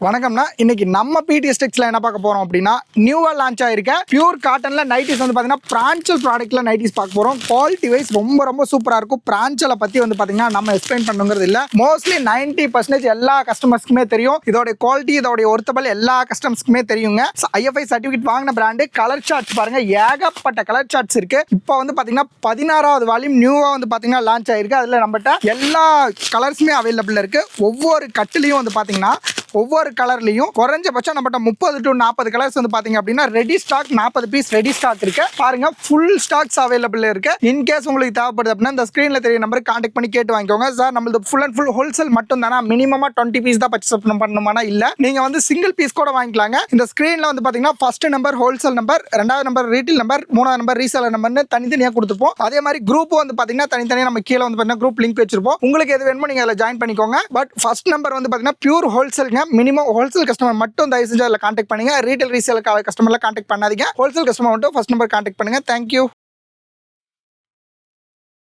வணக்கம்னா இன்னைக்கு நம்ம பிடிஎஸ் டெக்ஸ்ல என்ன பார்க்க போறோம் அப்படின்னா நியூவா லான்ச் ஆயிருக்க பியூர் காட்டன்ல நைட்டிஸ் வந்து பாத்தீங்கன்னா பிரான்சல் ப்ராடக்ட்ல நைட்டிஸ் பார்க்க போறோம். குவாலிட்டி வைஸ் ரொம்ப சூப்பரா இருக்கும். பிரான்சலை பத்தி வந்து பாத்தீங்கன்னா நம்ம எக்ஸ்பிளைன் பண்ணுங்கிறது இல்ல. மோஸ்ட்லி 90% எல்லா கஸ்டமர்ஸ்க்குமே தெரியும். இதோட குவாலிட்டி இதோட ஒர்த்தபிள் எல்லா கஸ்டமர்ஸ்க்குமே தெரியுங்க. ஐஎஃப்ஐ சர்டிபிகேட் வாங்கின பிராண்டு. கலர் சார்ட்ஸ் பாருங்க, ஏகப்பட்ட கலர் சார்ட்ஸ் இருக்கு. இப்போ வந்து பாத்தீங்கன்னா 16வது வால்யூம் நியூவா வந்து பாத்தீங்கன்னா லான்ச் ஆயிருக்கு. அதுல நம்மகிட்ட எல்லா கலர்ஸுமே அவைலபிள் இருக்கு. ஒவ்வொரு கட்டுலையும் வந்து பாத்தீங்கன்னா ஒவ்வொரு கலர்லையும் குறைஞ்சபட்சம் நம்மகிட்ட 30 to 40 கலர்ஸ் வந்து பாத்தீங்க அப்படின்னா ready stock 40 piece ready stock இருக்கு. பாருங்க, ஃபுல் ஸ்டாக்ஸ் அவைலபிள் இருக்கு. இன்கேஸ் உங்களுக்கு தேவைப்படுது அப்படின்னா இந்த ஸ்கிரீன்ல தெரிய நம்பருக்கு கான்டாக்ட் பண்ணி கேட்டு வாங்கிக்கோங்க. சார் நம்மளது ஃபுல் அண்ட் ஃபுல் ஹோல்சேல் மட்டும் தானே, மினிமமா 20 பீஸ் தான் பர்ச்சேஸ் பண்ணணுமானா இல்ல, நீங்க வந்து சிங்கிள் பீஸ் கூட வாங்கிக்கலாங்க. இந்த ஸ்கிரீன்ல வந்து பாத்தீங்கன்னா ஃபர்ஸ்ட் நம்பர் ஹோல்சேல் நம்பர், ரெண்டாவது நம்பர் ரீட்டைல் நம்பர், மூணாவது நம்பர் ரீசேலர் நம்பர்னு தனித்தனியா கொடுத்துப்போம். அதே மாதிரி குரூப் வந்து பாத்தீங்கன்னா தனித்தனியா நம்ம கீழே வந்து பாத்தீங்கன்னா குரூப் லிங்க் வச்சிருப்போம். உங்களுக்கு எது வேணுமோ நீங்க அதில் ஜாயின் பண்ணிக்கோங்க. பட் ஃபர்ஸ்ட் நம்பர் வந்து பாத்தீங்கன்னா pure wholesale, minimum wholesale customer மட்டும் தயவு செஞ்சு அதில் கான்டாக்ட் பண்ணுங்க. ரீட்டைல் ரீசேல் கஸ்டமர்ல கான்டாக்ட் பண்ணாதீங்க. ஹோல்சேல் கஸ்டமர் மட்டும் ஃபர்ஸ்ட் நம்பர் கான்டாக்ட் பண்ணுங்க. தேங்க்யூ.